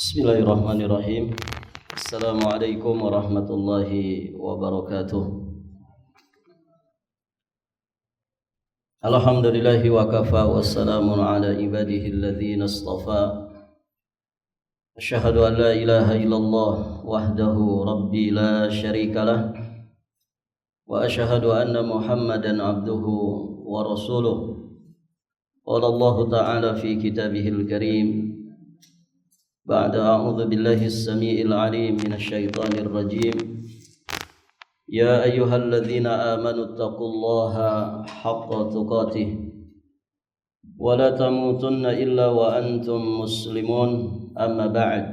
Bismillahirrahmanirrahim. Assalamualaikum warahmatullahi wabarakatuh. Alhamdulillahi wa kafa wassalamun ala ibadihi alladhina istafa. Asyhadu an la ilaha illallah wahdahu rabbi la syarikalah wa asyhadu anna Muhammadan abduhu wa rasuluh. Qala Allah ta'ala fi kitabihil karim بعد أعوذ بالله السميع العليم من الشيطان الرجيم يا أيها الذين آمنوا اتقوا الله حق تقاته ولا تموتن إلا وأنتم مسلمون أما بعد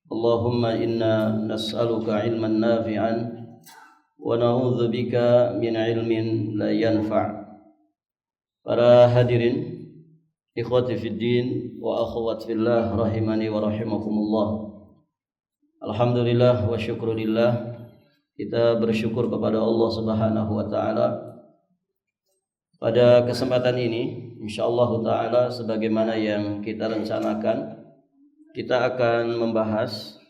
اللهم إنا نسألك علما نافعا ونعوذ بك من علم لا ينفع. Para hadirin ikhwati fiddin wa akhwat fillah rahimani wa rahimakumullah. Alhamdulillah wa syukurillah, kita bersyukur kepada Allah Subhanahu wa taala. Pada kesempatan ini insyaallah taala sebagaimana yang kita rencanakan, kita akan membahas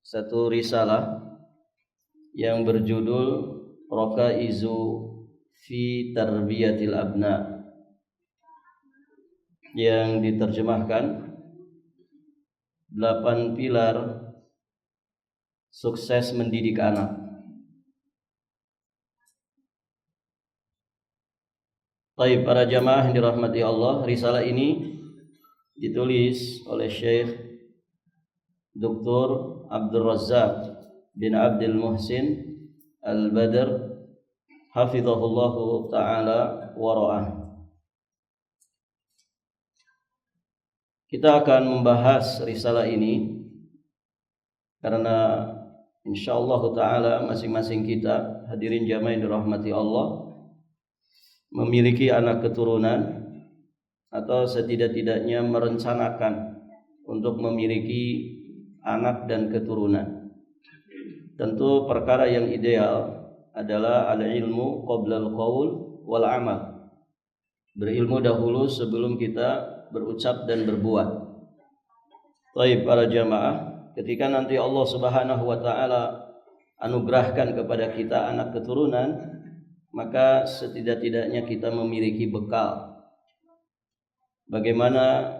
satu risalah yang berjudul Raqaizu fi Tarbiyatil Abna, yang diterjemahkan 8 pilar sukses mendidik anak. Baik, para jamaah yang dirahmati Allah, risalah ini ditulis oleh Syekh Dr. Abdul Razzaq bin Abdul Muhsin Al-Badr hafizahullahu ta'ala wa ra'ah. Kita akan membahas risalah ini karena insyaallah ta'ala masing-masing kita, hadirin jamaah yang dirahmati Allah, memiliki anak keturunan atau setidak-tidaknya merencanakan untuk memiliki anak dan keturunan. Tentu perkara yang ideal adalah al-ilmu qabla al-qaul wal amal. Berilmu dahulu sebelum kita berucap dan berbuat. Baik, para jamaah, ketika nanti Allah Subhanahu wa taala anugerahkan kepada kita anak keturunan, maka setidak-tidaknya kita memiliki bekal bagaimana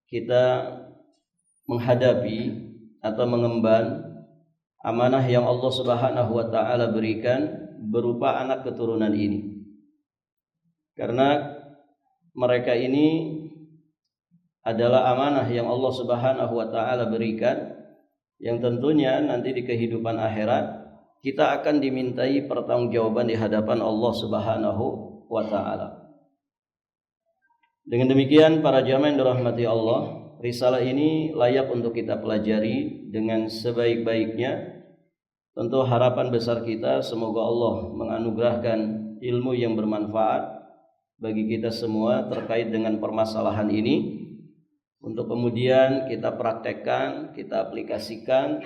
kita menghadapi atau mengemban amanah yang Allah Subhanahu wa taala berikan berupa anak keturunan ini. Karena mereka ini adalah amanah yang Allah Subhanahu wa taala berikan, yang tentunya nanti di kehidupan akhirat kita akan dimintai pertanggungjawaban di hadapan Allah Subhanahu wa taala. Dengan demikian, para jamaah yang dirahmati Allah, risalah ini layak untuk kita pelajari dengan sebaik-baiknya. Tentu harapan besar kita semoga Allah menganugerahkan ilmu yang bermanfaat bagi kita semua terkait dengan permasalahan ini, untuk kemudian kita praktekkan, kita aplikasikan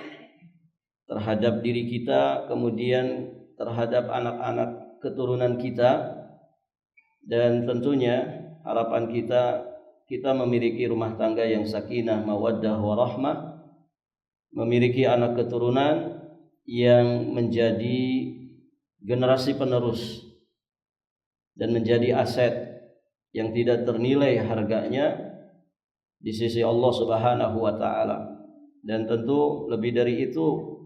terhadap diri kita, kemudian terhadap anak-anak keturunan kita, dan tentunya harapan kita memiliki rumah tangga yang sakinah, mawaddah, warahmah, memiliki anak keturunan yang menjadi generasi penerus dan menjadi aset yang tidak ternilai harganya di sisi Allah Subhanahu wa taala. Dan tentu lebih dari itu,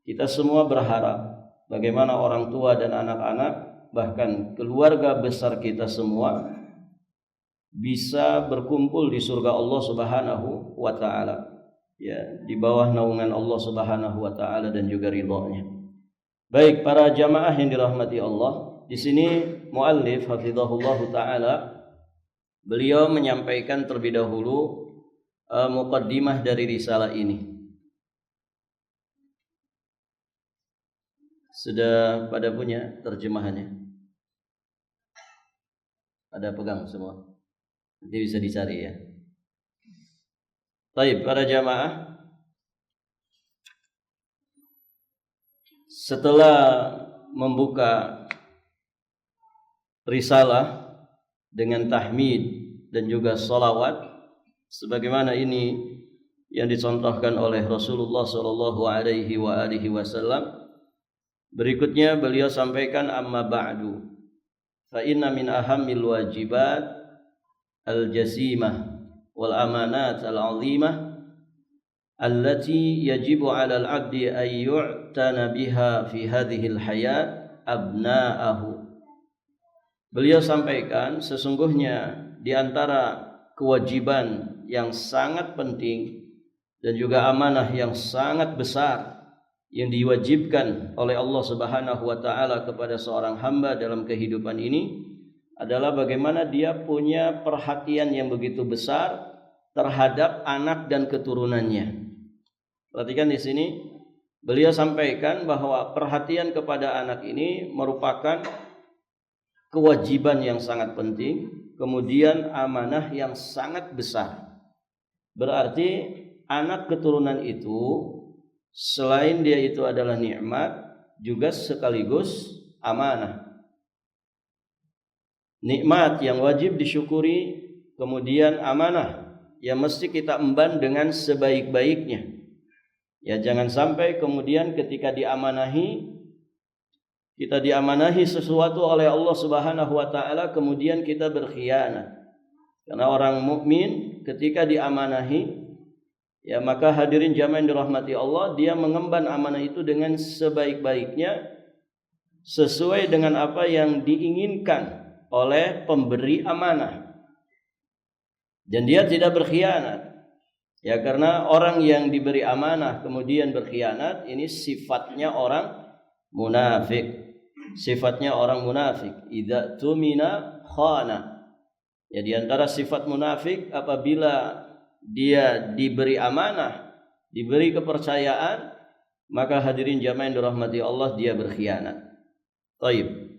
kita semua berharap bagaimana orang tua dan anak-anak, bahkan keluarga besar kita semua bisa berkumpul di surga Allah Subhanahu wa taala, ya, di bawah naungan Allah Subhanahu wa taala dan juga ridhonya. Baik, para jamaah yang dirahmati Allah, di sini muallif hafizahullahu taala beliau menyampaikan terlebih dahulu muqaddimah dari risalah ini. Sudah pada punya terjemahannya? Ada pegang semua? Nanti bisa dicari ya. Baik, para jamaah, setelah membuka risalah dengan tahmid dan juga salawat, sebagaimana ini yang dicontohkan oleh Rasulullah sallallahu alaihi wasallam. Berikutnya beliau sampaikan, amma ba'du fa inna min ahammil wajibat al-jasimah wal amanat al-'azimah allati yajibu 'ala al-'abdi an yu'tana biha fi hadhihi al-hayat abna'ahu. Beliau sampaikan, sesungguhnya di antara kewajiban yang sangat penting dan juga amanah yang sangat besar yang diwajibkan oleh Allah Subhanahu wa taala kepada seorang hamba dalam kehidupan ini adalah bagaimana dia punya perhatian yang begitu besar terhadap anak dan keturunannya. Perhatikan di sini beliau sampaikan bahwa perhatian kepada anak ini merupakan kewajiban yang sangat penting, kemudian amanah yang sangat besar. Berarti anak keturunan itu selain dia itu adalah nikmat, juga sekaligus amanah. Nikmat yang wajib disyukuri, kemudian amanah yang mesti kita emban dengan sebaik-baiknya. Ya, jangan sampai kemudian ketika kita diamanahi sesuatu oleh Allah Subhanahu wa taala kemudian kita berkhianat. Karena orang mukmin ketika diamanahi, ya maka hadirin jamaah yang dirahmati Allah, dia mengemban amanah itu dengan sebaik-baiknya sesuai dengan apa yang diinginkan oleh pemberi amanah. Dan dia tidak berkhianat. Ya, karena orang yang diberi amanah kemudian berkhianat, ini sifatnya orang munafik. Sifatnya orang munafik. Idza tumina khana. Ya, di antara sifat munafik apabila dia diberi amanah, diberi kepercayaan, maka hadirin jamaah yang dirahmati Allah, dia berkhianat. Baik.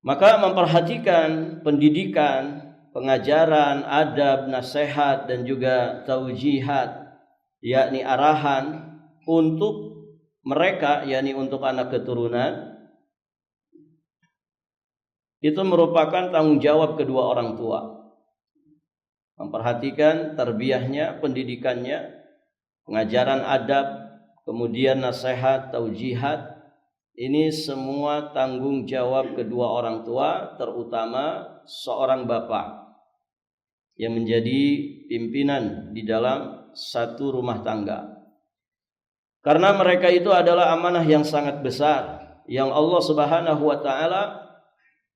Maka memperhatikan pendidikan, pengajaran, adab, nasihat dan juga taujihat, yakni arahan untuk mereka, yakni untuk anak keturunan, itu merupakan tanggung jawab kedua orang tua. Memperhatikan tarbiyahnya, pendidikannya, pengajaran adab, kemudian nasihat, taujihat, ini semua tanggung jawab kedua orang tua, terutama seorang bapak yang menjadi pimpinan di dalam satu rumah tangga. Karena mereka itu adalah amanah yang sangat besar yang Allah Subhanahu wa taala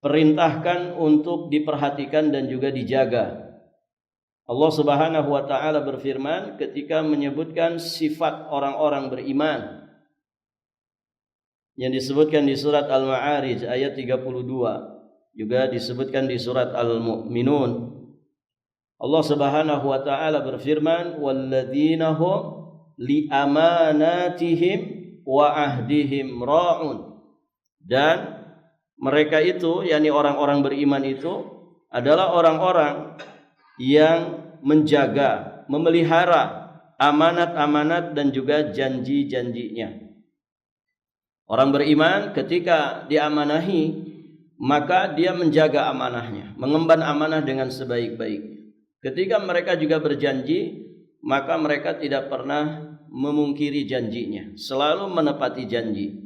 perintahkan untuk diperhatikan dan juga dijaga. Allah Subhanahu wa taala berfirman ketika menyebutkan sifat orang-orang beriman yang disebutkan di surat Al-Ma'arij ayat 32, juga disebutkan di surat Al-Mu'minun. Allah Subhanahu wa taala berfirman, walladzina hum li amanatihim wa ahdihim ra'un. Dan mereka itu, yakni orang-orang beriman itu adalah orang-orang yang menjaga, memelihara amanat-amanat dan juga janji-janjinya. Orang beriman ketika diamanahi, maka dia menjaga amanahnya, mengemban amanah dengan sebaik-baiknya. Ketika mereka juga berjanji, maka mereka tidak pernah memungkiri janjinya, selalu menepati janji.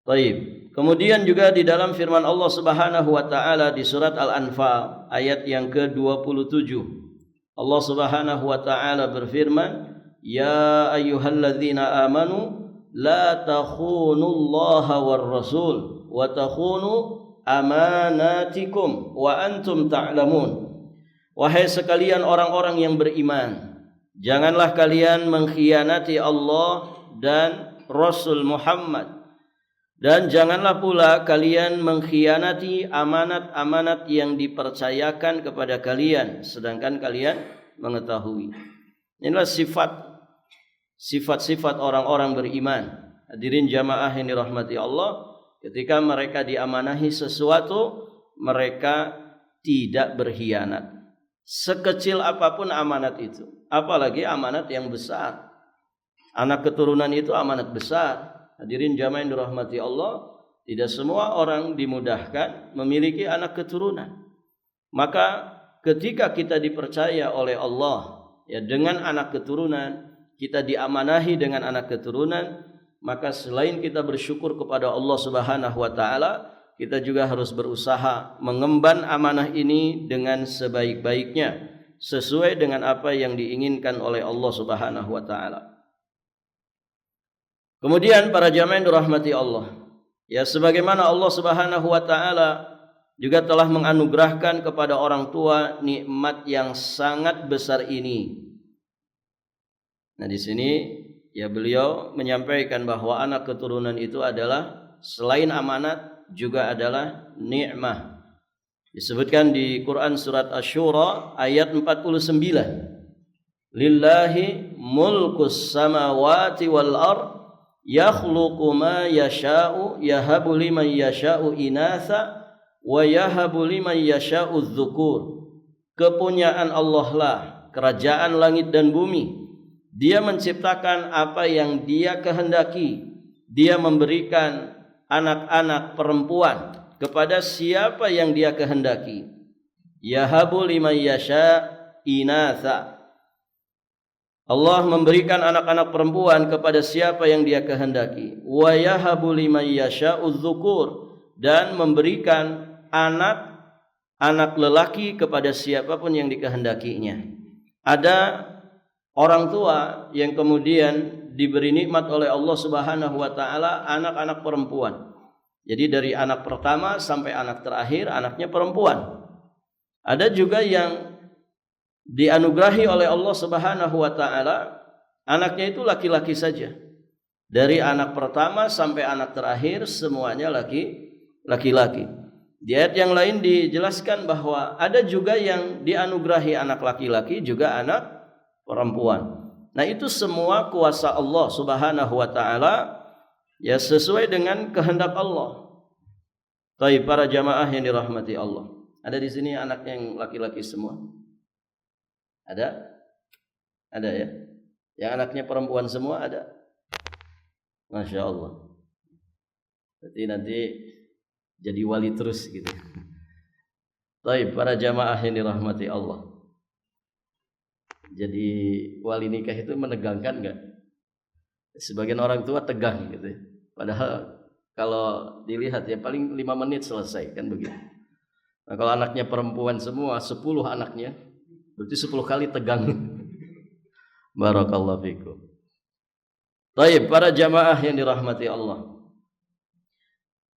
Baik. Kemudian juga di dalam firman Allah Subhanahu wa taala di surat Al-Anfal ayat yang ke-27, Allah Subhanahu wa taala berfirman, ya ayyuhalladzina amanu la takhunullaha war rasul wa takhunu amanatikum wa antum ta'lamun. Wahai sekalian orang-orang yang beriman, janganlah kalian mengkhianati Allah dan Rasul Muhammad, dan janganlah pula kalian mengkhianati amanat-amanat yang dipercayakan kepada kalian sedangkan kalian mengetahui. Inilah sifat-sifat orang-orang beriman. Hadirin jamaah yang dirahmati Allah, ketika mereka diamanahi sesuatu, mereka tidak berkhianat. Sekecil apapun amanat itu, apalagi amanat yang besar. Anak keturunan itu amanat besar. Hadirin jamaah yang dirahmati Allah, tidak semua orang dimudahkan memiliki anak keturunan. Maka ketika kita dipercaya oleh Allah, ya dengan anak keturunan, kita diamanahi dengan anak keturunan, maka selain kita bersyukur kepada Allah Subhanahu wa taala, kita juga harus berusaha mengemban amanah ini dengan sebaik-baiknya, sesuai dengan apa yang diinginkan oleh Allah Subhanahu wa taala. Kemudian para jamaah yang dirahmati Allah, ya sebagaimana Allah Subhanahu wa taala juga telah menganugerahkan kepada orang tua nikmat yang sangat besar ini. Nah, di sini ya beliau menyampaikan bahwa anak keturunan itu adalah selain amanat juga adalah nikmah. Disebutkan di Quran surat Asy-Syura ayat 49. Lillahi mulkus samawati wal ard yakhluqu ma yasha'u yahabu liman yasha'u inatha wa yahabu liman yasha'u dzukur. Kepunyaan Allah lah kerajaan langit dan bumi. Dia menciptakan apa yang Dia kehendaki. Dia memberikan anak-anak perempuan kepada siapa yang Dia kehendaki. Yahabu liman yasha' inatha. Allah memberikan anak-anak perempuan kepada siapa yang Dia kehendaki. Wa yahabu liman yasha'u dzukur, dan memberikan anak lelaki kepada siapapun yang dikehendakinya. Ada orang tua yang kemudian diberi nikmat oleh Allah Subhanahu wa taala anak-anak perempuan. Jadi dari anak pertama sampai anak terakhir anaknya perempuan. Ada juga yang dianugerahi oleh Allah Subhanahu wa taala anaknya itu laki-laki saja. Dari anak pertama sampai anak terakhir semuanya laki-laki. Di ayat yang lain dijelaskan bahwa ada juga yang dianugerahi anak laki-laki juga anak perempuan. Nah, itu semua kuasa Allah Subhanahu wa taala, ya sesuai dengan kehendak Allah. Baik para jamaah yang dirahmati Allah. Ada di sini anak yang laki-laki semua? Ada? Ada ya? Yang anaknya perempuan semua ada? Masya Allah. Berarti nanti jadi wali terus gitu. Baik para jamaah yang dirahmati Allah. Jadi wali nikah itu menegangkan enggak? Sebagian orang tua tegang gitu. Padahal kalau dilihat ya paling 5 menit selesai kan begitu. Nah, kalau anaknya perempuan semua 10 anaknya berarti 10 kali tegang. Barakallahu fikum. Baik para jamaah yang dirahmati Allah.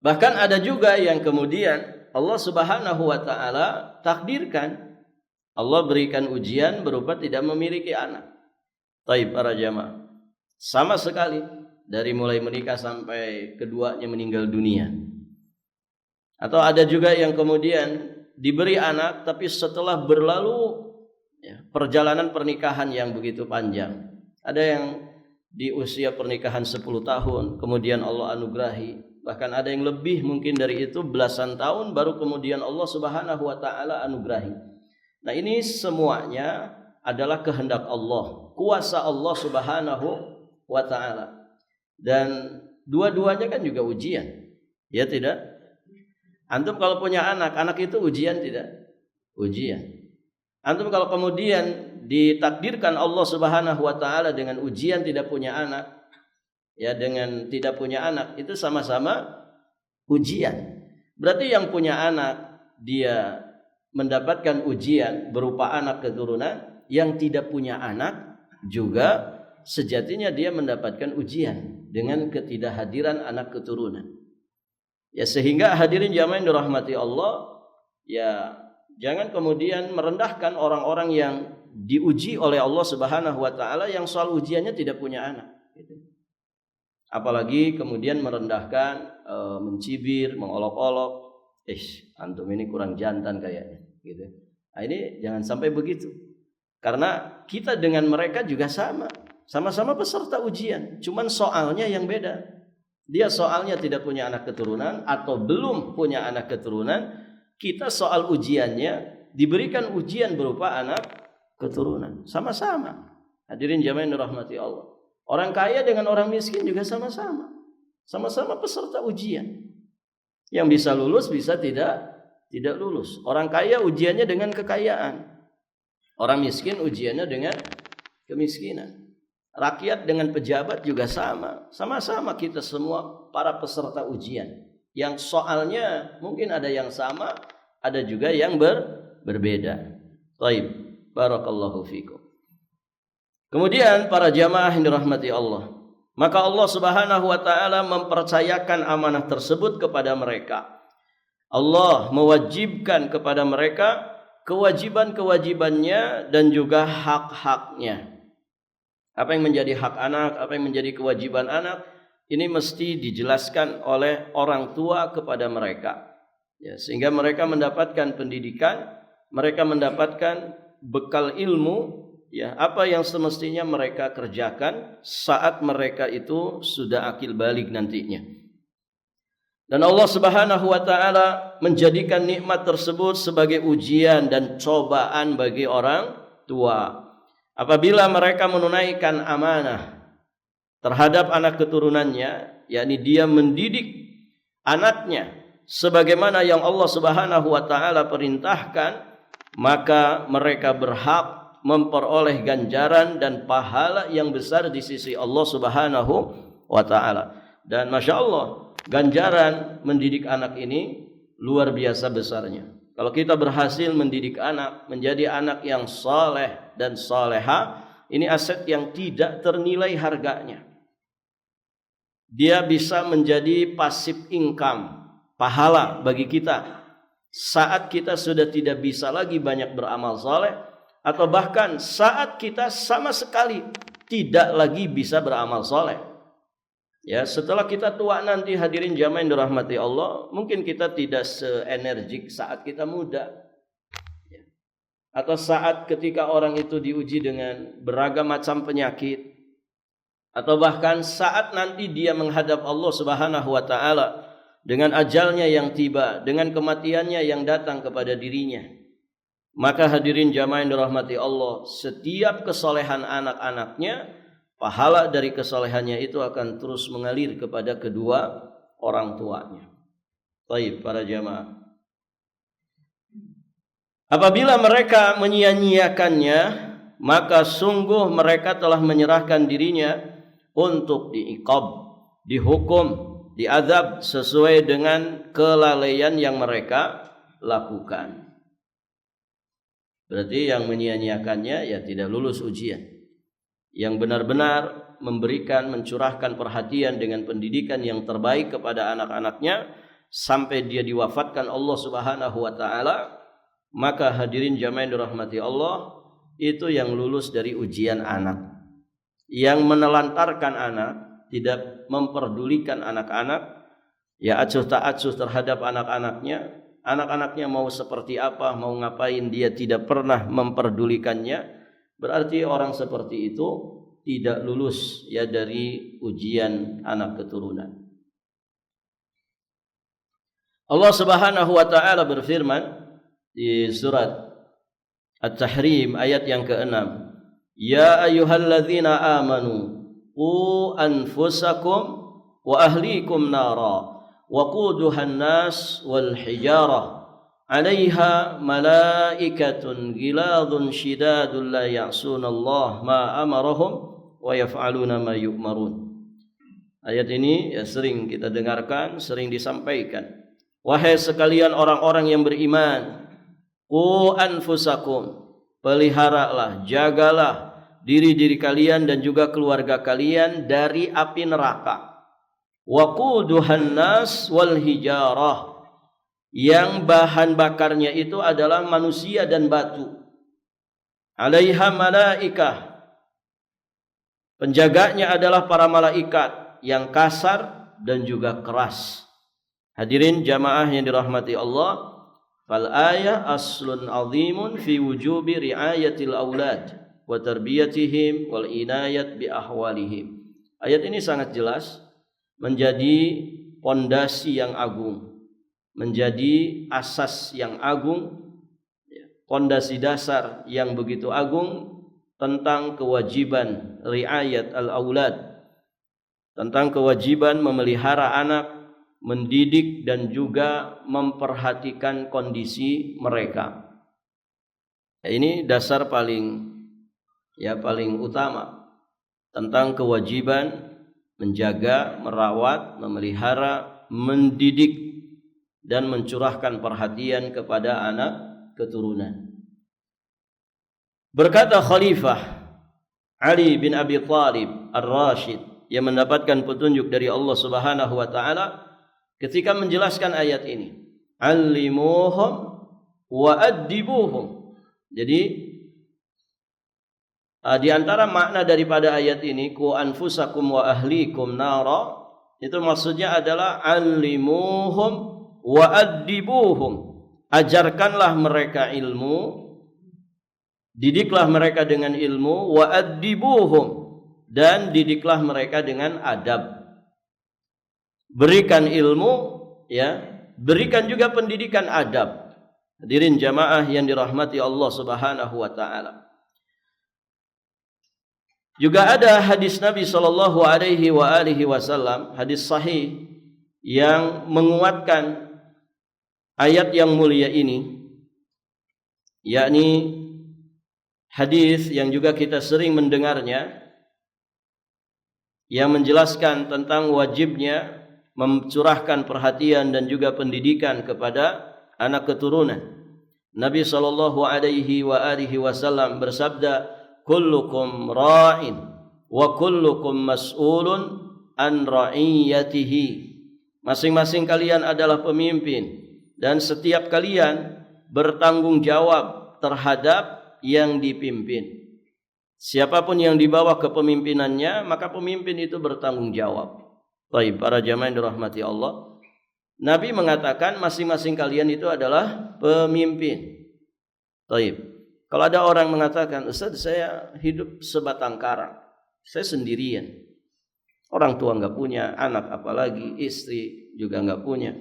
Bahkan ada juga yang kemudian Allah Subhanahu wa taala takdirkan, Allah berikan ujian berupa tidak memiliki anak. Baik para jamaah. Sama sekali dari mulai menikah sampai keduanya meninggal dunia. Atau ada juga yang kemudian diberi anak tapi setelah berlalu ya, perjalanan pernikahan yang begitu panjang. Ada yang di usia pernikahan 10 tahun kemudian Allah anugerahi. Bahkan ada yang lebih mungkin dari itu belasan tahun baru kemudian Allah Subhanahu wa taala anugerahi. Nah, ini semuanya adalah kehendak Allah, kuasa Allah Subhanahu wa taala. Dan dua-duanya kan juga ujian. Ya tidak? Antum kalau punya anak itu ujian tidak? Ujian. Antum kalau kemudian ditakdirkan Allah Subhanahu wa taala dengan ujian tidak punya anak, ya dengan tidak punya anak itu sama-sama ujian. Berarti yang punya anak dia mendapatkan ujian berupa anak keturunan, yang tidak punya anak juga sejatinya dia mendapatkan ujian dengan ketidakhadiran anak keturunan. Ya sehingga hadirin jamaah yang dirahmati Allah, ya jangan kemudian merendahkan orang-orang yang diuji oleh Allah Subhanahu wa taala yang soal ujiannya tidak punya anak gitu. Apalagi kemudian merendahkan, mencibir, mengolok-olok, antum ini kurang jantan kayaknya gitu. Nah, ini jangan sampai begitu. Karena kita dengan mereka juga sama-sama peserta ujian, cuman soalnya yang beda. Dia soalnya tidak punya anak keturunan atau belum punya anak keturunan, kita soal ujiannya diberikan ujian berupa anak keturunan. Sama-sama. Hadirin jamaah yang dirahmati Allah. Orang kaya dengan orang miskin juga sama-sama peserta ujian. Yang bisa lulus bisa tidak lulus. Orang kaya ujiannya dengan kekayaan. Orang miskin ujiannya dengan kemiskinan. Rakyat dengan pejabat juga sama. Sama-sama kita semua para peserta ujian. Yang soalnya mungkin ada yang sama, ada juga yang berbeda. Baik, barakallahu fikum. Kemudian para jamaah yang dirahmati Allah, maka Allah Subhanahu wa taala mempercayakan amanah tersebut kepada mereka. Allah mewajibkan kepada mereka kewajiban-kewajibannya dan juga hak-haknya. Apa yang menjadi hak anak, apa yang menjadi kewajiban anak, ini mesti dijelaskan oleh orang tua kepada mereka, ya, sehingga mereka mendapatkan pendidikan, mereka mendapatkan bekal ilmu, ya, apa yang semestinya mereka kerjakan saat mereka itu sudah akil balik nantinya. Dan Allah Subhanahu wa taala menjadikan nikmat tersebut sebagai ujian dan cobaan bagi orang tua. Apabila mereka menunaikan amanah terhadap anak keturunannya, yakni dia mendidik anaknya sebagaimana yang Allah Subhanahu wa taala perintahkan, maka mereka berhak memperoleh ganjaran dan pahala yang besar di sisi Allah Subhanahu wa taala. Dan Masya Allah, ganjaran mendidik anak ini luar biasa besarnya. Kalau kita berhasil mendidik anak menjadi anak yang saleh dan saleha, ini aset yang tidak ternilai harganya. Dia bisa menjadi passive income, pahala bagi kita saat kita sudah tidak bisa lagi banyak beramal saleh, atau bahkan saat kita sama sekali tidak lagi bisa beramal saleh. Ya, setelah kita tua nanti, hadirin jamaah yang dirahmati Allah, mungkin kita tidak seenergik saat kita muda, ya, atau saat ketika orang itu diuji dengan beragam macam penyakit, atau bahkan saat nanti dia menghadap Allah Subhanahu wa taala dengan ajalnya yang tiba, dengan kematiannya yang datang kepada dirinya. Maka hadirin jamaah yang dirahmati Allah, setiap kesolehan anak-anaknya, pahala dari kesolehannya itu akan terus mengalir kepada kedua orang tuanya. Baik para jamaah, apabila mereka menyia-nyiakannya, maka sungguh mereka telah menyerahkan dirinya untuk diiqab, dihukum, diazab sesuai dengan kelalaian yang mereka lakukan. Berarti yang menyia-nyiakannya ya tidak lulus ujian. Yang benar-benar memberikan, mencurahkan perhatian dengan pendidikan yang terbaik kepada anak-anaknya sampai dia diwafatkan Allah Subhanahu wa taala, maka hadirin jamaah yang dirahmati Allah, itu yang lulus dari ujian anak. Yang menelantarkan anak, tidak memperdulikan anak-anak, ya acuh tak acuh terhadap anak-anaknya, anak-anaknya mau seperti apa, mau ngapain, dia tidak pernah memperdulikannya, berarti orang seperti itu tidak lulus ya dari ujian anak keturunan. Allah Subhanahu wa taala berfirman di surat At-Tahrim ayat yang ke-6, Ya ayyuhalladzina amanu qu anfusakum wa ahlikum nara waquduhan nas wal hijarah 'alaiha malaikatun ghiladun shidadun la ya'sunallaha ma amarahum wa yaf'aluna ma yu'marun. Ayat ini ya sering kita dengarkan, sering disampaikan. Wahai sekalian orang-orang yang beriman, qu anfusakum, peliharalah, jagalah diri-diri kalian dan juga keluarga kalian dari api neraka. Waquduhan nas wal hijarah, yang bahan bakarnya itu adalah manusia dan batu. 'Alaiha malaikah, penjaganya adalah para malaikat yang kasar dan juga keras. Hadirin jamaah yang dirahmati Allah, fal ayah aslun azimun fi wujubi riayatil aulad wa tarbiyatihim wal inayat bi ahwalihim. Ayat ini sangat jelas menjadi pondasi yang agung, menjadi asas yang agung, pondasi dasar yang begitu agung tentang kewajiban riayat al-aulad, tentang kewajiban memelihara anak, mendidik dan juga memperhatikan kondisi mereka. Ini dasar paling ya paling utama tentang kewajiban menjaga, merawat, memelihara, mendidik dan mencurahkan perhatian kepada anak keturunan. Berkata Khalifah Ali bin Abi Thalib Ar-Rashid yang mendapatkan petunjuk dari Allah Subhanahu wa taala ketika menjelaskan ayat ini, "Allimuhum wa addibuhum." Jadi di antara makna daripada ayat ini, "Qu anfusakum wa ahlikum nara", itu maksudnya adalah allimuhum wa addibuhum. Ajarkanlah mereka ilmu, didiklah mereka dengan ilmu, wa addibuhum, dan didiklah mereka dengan adab. Berikan ilmu, ya, berikan juga pendidikan adab. Hadirin jamaah yang dirahmati Allah Subhanahu wa taala. Juga ada hadis Nabi sallallahu alaihi wasallam, hadis sahih yang menguatkan ayat yang mulia ini, yakni hadis yang juga kita sering mendengarnya, yang menjelaskan tentang wajibnya mencurahkan perhatian dan juga pendidikan kepada anak keturunan. Nabi sallallahu alaihi wasallam bersabda, "Kullukum ra'in wa kullukum mas'ulun an ra'iyatihi." Masing-masing kalian adalah pemimpin dan setiap kalian bertanggung jawab terhadap yang dipimpin. Siapapun yang dibawa kepemimpinannya, maka pemimpin itu bertanggung jawab. Baik, para jamaah yang dirahmati Allah, Nabi mengatakan masing-masing kalian itu adalah pemimpin. Baik. Kalau ada orang mengatakan, "Ustaz, saya hidup sebatang kara, saya sendirian, orang tua nggak punya, anak apalagi, istri juga nggak punya."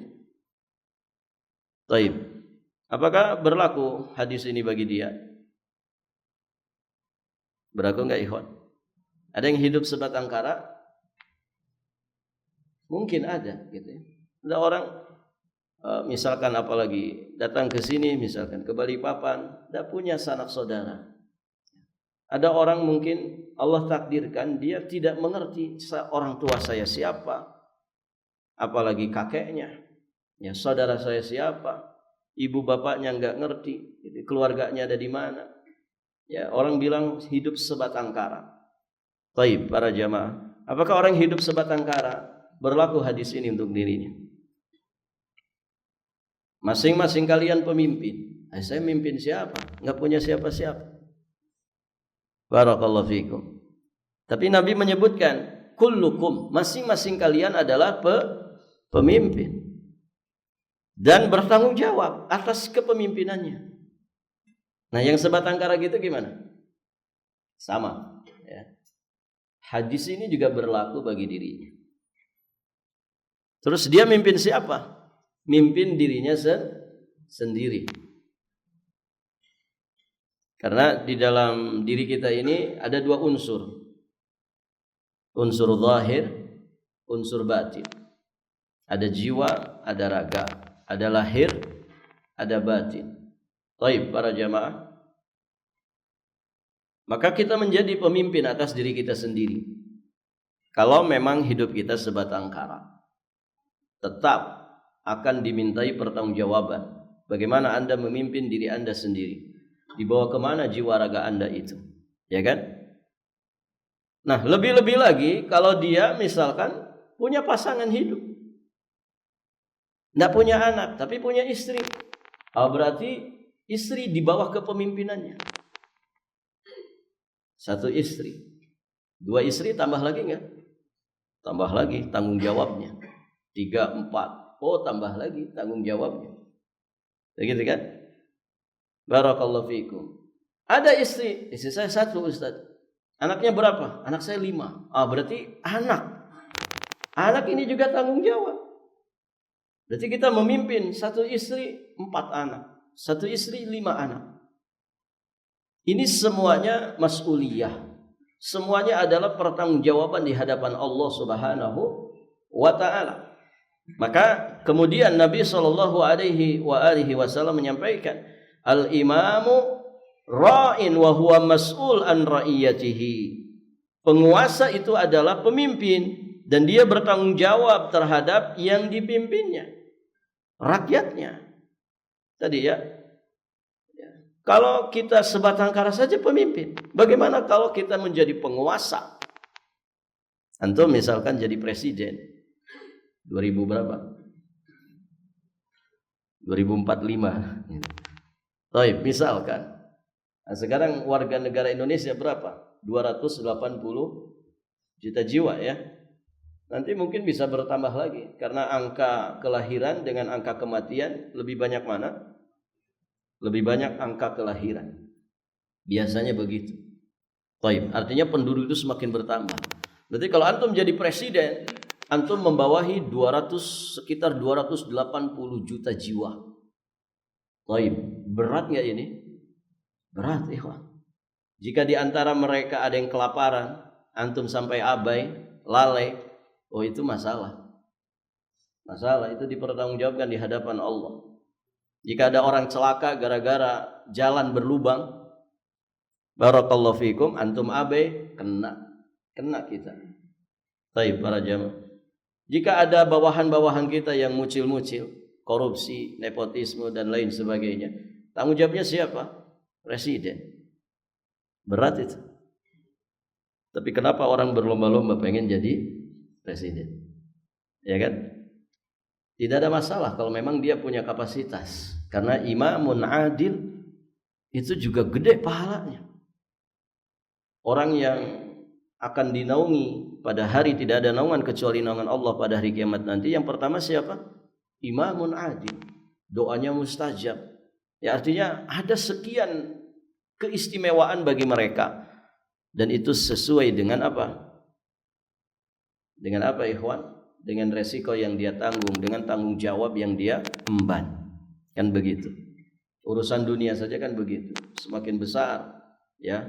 Baik. Apakah berlaku hadis ini bagi dia? Berlaku nggak, ikhwan? Ada yang hidup sebatang kara? Mungkin ada, gitu ya. Ada orang misalkan apalagi datang ke sini, misalkan ke Balikpapan, tidak punya sanak saudara. Ada orang mungkin Allah takdirkan dia tidak mengerti orang tua saya siapa, apalagi kakeknya, ya saudara saya siapa, ibu bapaknya nggak ngerti, keluarganya ada di mana. Ya, orang bilang hidup sebatang kara. Baik, para jamaah, apakah orang hidup sebatang kara? Berlaku hadis ini untuk dirinya. Masing-masing kalian pemimpin. Saya mimpin siapa? Enggak punya siapa-siapa. Barakallahu fikum. Tapi Nabi menyebutkan, kullukum, masing-masing kalian adalah pemimpin dan bertanggung jawab atas kepemimpinannya. Nah, yang sebatang kara gitu gimana? Sama, ya. Hadis ini juga berlaku bagi dirinya. Terus dia mimpin siapa? Mimpin dirinya sendiri. Karena di dalam diri kita ini ada dua unsur. Unsur zahir, unsur batin. Ada jiwa, ada raga. Ada lahir, ada batin. Baik, para jamaah. Maka kita menjadi pemimpin atas diri kita sendiri. Kalau memang hidup kita sebatang kara, tetap akan dimintai pertanggungjawaban. Bagaimana Anda memimpin diri Anda sendiri? Dibawa kemana jiwa raga Anda itu? Ya kan? Nah, lebih-lebih lagi kalau dia misalkan punya pasangan hidup, tidak punya anak, tapi punya istri. Berarti istri di bawah kepemimpinannya. Satu istri, dua istri, tambah lagi enggak? Tambah lagi tanggung jawabnya. 3, 4. Oh, tambah lagi tanggung jawabnya. Begitu kan? Barakallahu fikum. Ada istri saya 1, Ustaz. Anaknya berapa? Anak saya 5. Berarti anak ini juga tanggung jawab. Berarti kita memimpin 1 istri 4 anak, 1 istri 5 anak. Ini semuanya mas'uliyah. Semuanya adalah pertanggungjawaban di hadapan Allah Subhanahu wa taala. Maka kemudian Nabi sallallahu alaihi wasallam menyampaikan, al-imamu Ra'in wa huwa mas'ul an ra'iyatihi. Penguasa itu adalah pemimpin dan dia bertanggung jawab terhadap yang dipimpinnya, rakyatnya. Tadi ya. Kalau kita sebatang kara saja pemimpin, bagaimana kalau kita menjadi penguasa? Antum misalkan jadi presiden 2000 berapa? 2045. Baik, misalkan. Nah, sekarang warga negara Indonesia berapa? 280 juta jiwa ya. Nanti mungkin bisa bertambah lagi karena angka kelahiran dengan angka kematian lebih banyak mana? Lebih banyak angka kelahiran. Biasanya begitu. Baik, artinya penduduk itu semakin bertambah. Berarti kalau antum jadi presiden, antum membawahi sekitar 280 juta jiwa. Baik, berat nggak ini? Berat, ikhwan. Jika di antara mereka ada yang kelaparan, antum sampai abai, lalai, oh itu masalah. Masalah itu dipertanggungjawabkan di hadapan Allah. Jika ada orang celaka gara-gara jalan berlubang, barakallahu fikum, antum abai, kena kita. Baik para jamaah. Jika ada bawahan-bawahan kita yang mucil-mucil, korupsi, nepotisme dan lain sebagainya, tanggung jawabnya siapa? Presiden. Berat itu. Tapi kenapa orang berlomba-lomba pengen jadi presiden? Ya kan? Tidak ada masalah kalau memang dia punya kapasitas. Karena imamun adil itu juga gede pahalanya. Orang yang akan dinaungi pada hari tidak ada naungan kecuali naungan Allah pada hari kiamat nanti. Yang pertama siapa? Imamun adil. Doanya mustajab. Ya artinya ada sekian keistimewaan bagi mereka. Dan itu sesuai dengan apa? Dengan apa ikhwan? Dengan resiko yang dia tanggung, dengan tanggung jawab yang dia emban. Kan begitu. Urusan dunia saja kan begitu. Semakin besar ya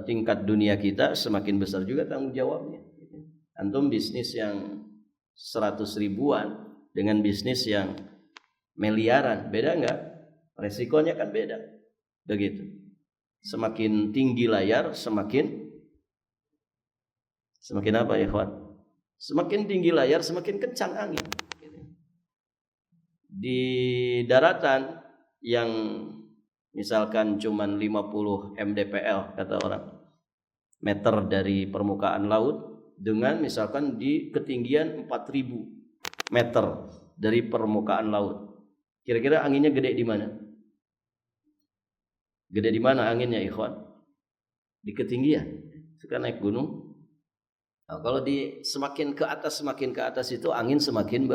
tingkat dunia kita, semakin besar juga tanggung jawabnya. Antum bisnis yang 100 ribuan dengan bisnis yang miliaran, beda enggak? Resikonya kan beda. Begitu. Semakin tinggi layar, semakin apa ya, ikhwan? Semakin tinggi layar, semakin kencang angin. Di daratan yang misalkan cuman 50 mdpl kata orang, meter dari permukaan laut, dengan misalkan di ketinggian 4000 meter dari permukaan laut. Kira-kira anginnya gede di mana? Gede di mana anginnya, ikhwan? Di ketinggian. Sekarang naik gunung. Nah, kalau semakin ke atas itu angin semakin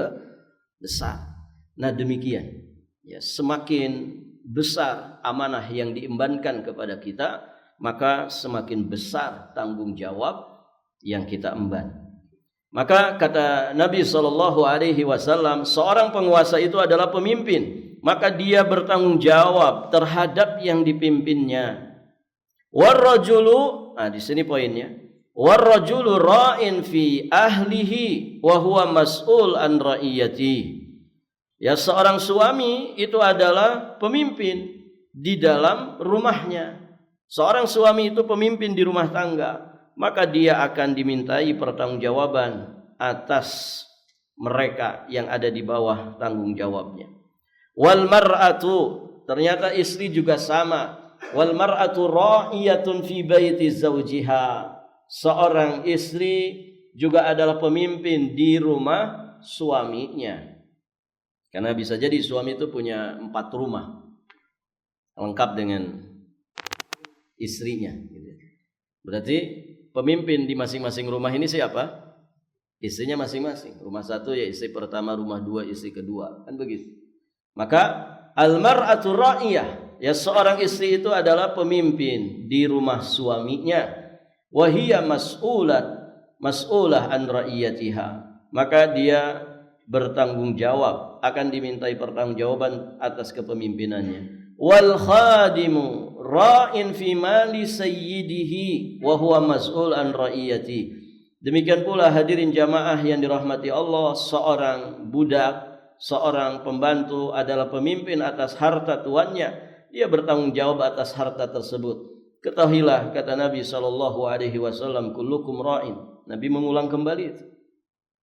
besar. Nah demikian, ya, semakin besar amanah yang diembankan kepada kita, maka semakin besar tanggung jawab yang kita emban. Maka kata Nabi SAW, seorang penguasa itu adalah pemimpin, maka dia bertanggung jawab terhadap yang dipimpinnya. Warrajulu, nah di sini poinnya. Warrajulu ra'in fi ahlihi wa huwa mas'ul an ra'iyati. Ya, seorang suami itu adalah pemimpin di dalam rumahnya. Seorang suami itu pemimpin di rumah tangga, maka dia akan dimintai pertanggungjawaban atas mereka yang ada di bawah tanggung jawabnya. Wal mar'atu, ternyata istri juga sama. Wal mar'atu ra'iyatun fi baiti zawjiha. Seorang istri juga adalah pemimpin di rumah suaminya. Karena bisa jadi suami itu punya 4 rumah lengkap dengan istrinya. Berarti pemimpin di masing-masing rumah ini siapa? Istrinya masing-masing. Rumah satu ya istri pertama, rumah dua istri kedua. Kan begitu. Maka al-mar'atu ra'iyah, ya seorang istri itu adalah pemimpin di rumah suaminya. Wahiyya mas'ulah an ra'iyatiha, maka dia bertanggung jawab, akan dimintai pertanggungjawaban atas kepemimpinannya. Wal khadimu ra'in fi mali sayyidihi wa huwa mas'ul an ra'iyati. Demikian pula hadirin jamaah yang dirahmati Allah, seorang budak, seorang pembantu adalah pemimpin atas harta tuannya, dia bertanggung jawab atas harta tersebut. Ketahuilah, kata Nabi SAW, kullukum ra'in. Nabi mengulang kembali itu.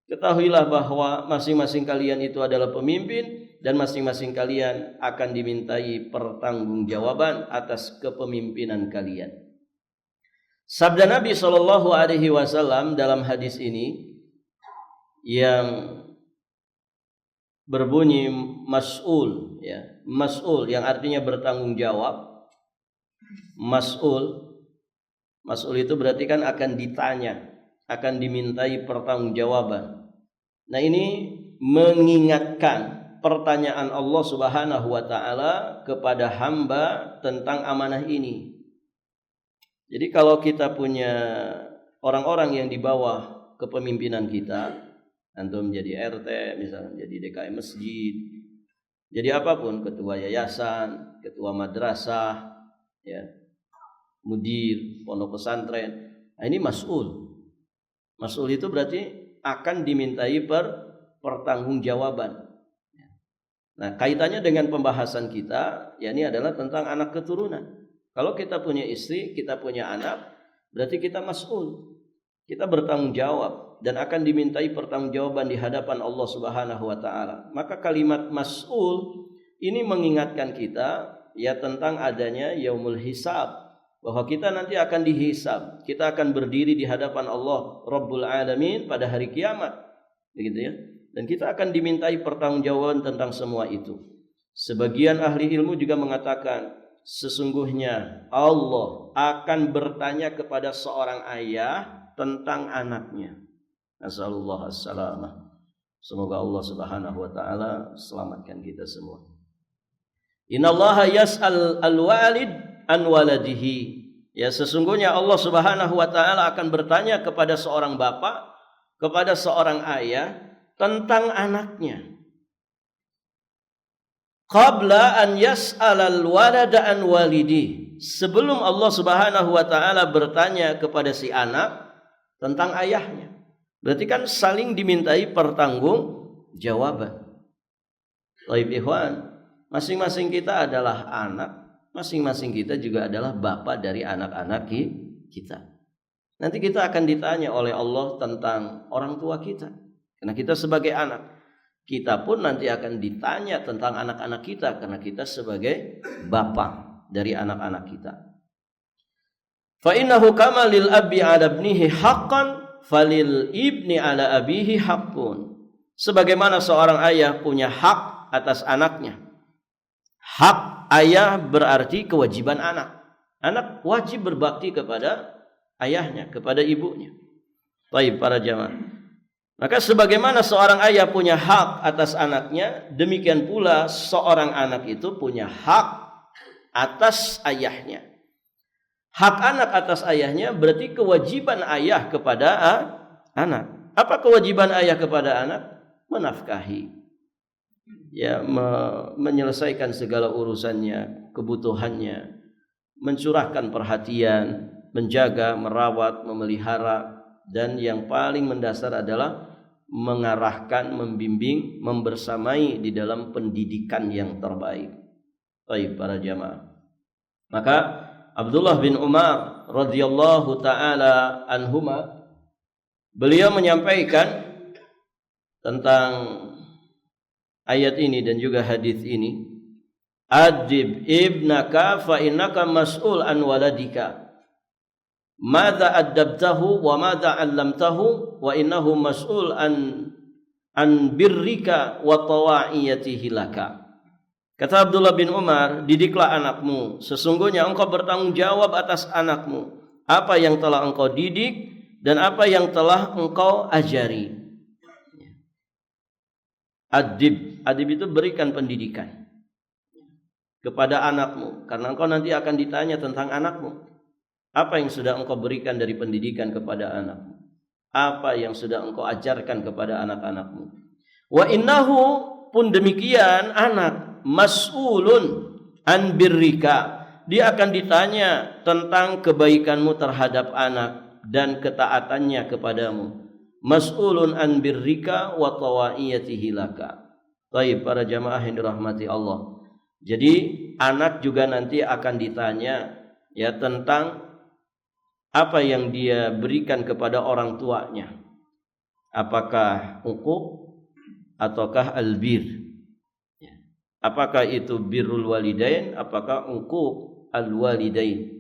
Ketahuilah bahwa masing-masing kalian itu adalah pemimpin dan masing-masing kalian akan dimintai pertanggungjawaban atas kepemimpinan kalian. Sabda Nabi SAW dalam hadis ini yang berbunyi mas'ul, ya, mas'ul yang artinya bertanggung jawab. Mas'ul itu berarti kan akan ditanya, akan dimintai pertanggungjawaban. Nah, ini mengingatkan pertanyaan Allah Subhanahu wa taala kepada hamba tentang amanah ini. Jadi kalau kita punya orang-orang yang di bawah kepemimpinan kita, antum menjadi RT, misalnya jadi DKM masjid, jadi apapun, ketua yayasan, ketua madrasah, ya, mudir pondok pesantren. Nah, ini mas'ul. Mas'ul itu berarti akan dimintai pertanggungjawaban. Nah, kaitannya dengan pembahasan kita, yakni adalah tentang anak keturunan. Kalau kita punya istri, kita punya anak, berarti kita mas'ul. Kita bertanggung jawab dan akan dimintai pertanggungjawaban di hadapan Allah Subhanahu wa taala. Maka kalimat mas'ul ini mengingatkan kita ya tentang adanya yaumul hisab, bahwa kita nanti akan dihisab. Kita akan berdiri di hadapan Allah Rabbul Alamin pada hari kiamat. Begitu ya. Dan kita akan dimintai pertanggungjawaban tentang semua itu. Sebagian ahli ilmu juga mengatakan, sesungguhnya Allah akan bertanya kepada seorang ayah tentang anaknya. Nasallallahu as-salamah. Semoga Allah Subhanahu wa taala selamatkan kita semua. Innallaha yas'al al-walid an waladihi. Ya, sesungguhnya Allah Subhanahu wa taala akan bertanya kepada seorang bapak, kepada seorang ayah tentang anaknya. Qabla an yas'alal walada an walidi. Sebelum Allah Subhanahu wa taala bertanya kepada si anak tentang ayahnya. Berarti kan saling dimintai pertanggungjawaban. Baik ikhwan, masing-masing kita adalah anak, masing-masing kita juga adalah bapak dari anak-anak kita. Nanti kita akan ditanya oleh Allah tentang orang tua kita. Karena kita sebagai anak, kita pun nanti akan ditanya tentang anak-anak kita, karena kita sebagai bapak dari anak-anak kita. Fa innahu kama lil abi ala ibnihi haqqan falil ibni ala abihi haqqun. Sebagaimana seorang ayah punya hak atas anaknya. Hak ayah berarti kewajiban anak. Anak wajib berbakti kepada ayahnya, kepada ibunya. Baik para jamaah. Maka sebagaimana seorang ayah punya hak atas anaknya, demikian pula seorang anak itu punya hak atas ayahnya. Hak anak atas ayahnya berarti kewajiban ayah kepada anak. Apa kewajiban ayah kepada anak? Menafkahi. Ya, menyelesaikan segala urusannya, kebutuhannya, mencurahkan perhatian, menjaga, merawat, memelihara, dan yang paling mendasar adalah mengarahkan, membimbing, membersamai di dalam pendidikan yang terbaik. Baik para jamaah. Maka Abdullah bin Umar radhiyallahu taala anhuma, beliau menyampaikan tentang ayat ini dan juga hadis ini, adib ibnaka fa innaka mas'ul an waladika. Madza adabtahu wa madza 'allamtahu wa innahu mas'ul an birrika wa tawa'iyatihi laka. Kata Abdullah bin Umar, didiklah anakmu, sesungguhnya engkau bertanggung jawab atas anakmu, apa yang telah engkau didik dan apa yang telah engkau ajari. Adib itu berikan pendidikan kepada anakmu, karena engkau nanti akan ditanya tentang anakmu. Apa yang sudah engkau berikan dari pendidikan kepada anakmu? Apa yang sudah engkau ajarkan kepada anak-anakmu? Wa innahu pun demikian anak mas'ulun an birrika. Dia akan ditanya tentang kebaikanmu terhadap anak dan ketaatannya kepadamu. Mas'ulun an birrika wa tawa'iyatihi laka. Baik para jamaah yang dirahmati Allah. Jadi anak juga nanti akan ditanya ya tentang apa yang dia berikan kepada orang tuanya. Apakah uquq ataukah albir? Apakah itu birrul walidain, apakah uquq alwalidain?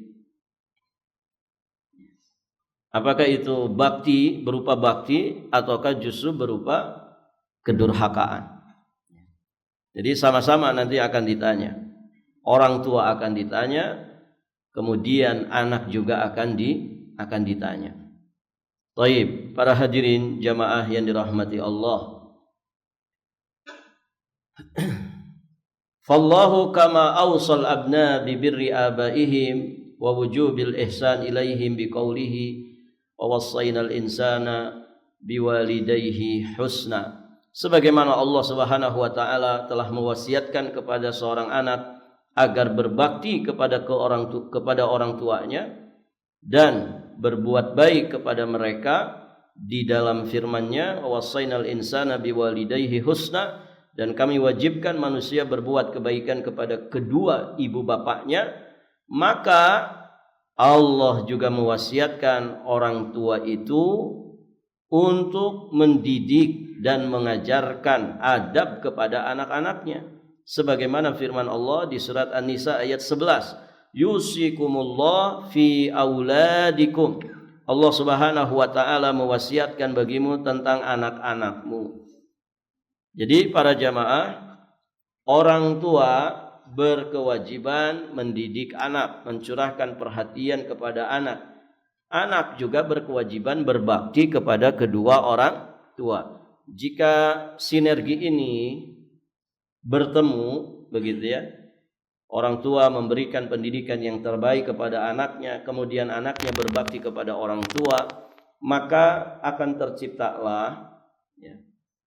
Apakah itu bakti berupa bakti ataukah justru berupa kedurhakaan? Jadi sama-sama nanti akan ditanya. Orang tua akan ditanya, kemudian anak juga akan ditanya. Baik, para hadirin jamaah yang dirahmati Allah. Fallahu kama awsal abna bi birri abaihim wa wujubil ihsan ilaihim bi qawlihi wa wassaynal insana biwalidayhi husna. Sebagaimana Allah Subhanahu wa taala telah mewasiatkan kepada seorang anak agar berbakti kepada orang tuanya dan berbuat baik kepada mereka di dalam firman-Nya wa wassaynal insana biwalidayhi husna, dan kami wajibkan manusia berbuat kebaikan kepada kedua ibu bapaknya. Maka Allah juga mewasiatkan orang tua itu untuk mendidik dan mengajarkan adab kepada anak-anaknya, sebagaimana firman Allah di surat An-Nisa ayat 11, yusikumullah fi auladikum. Allah Subhanahu wa taala mewasiatkan bagimu tentang anak-anakmu. Jadi para jamaah, orang tua berkewajiban mendidik anak, mencurahkan perhatian kepada anak. Anak juga berkewajiban berbakti kepada kedua orang tua. Jika sinergi ini bertemu, begitu ya, orang tua memberikan pendidikan yang terbaik kepada anaknya, kemudian anaknya berbakti kepada orang tua, maka akan terciptalah ya,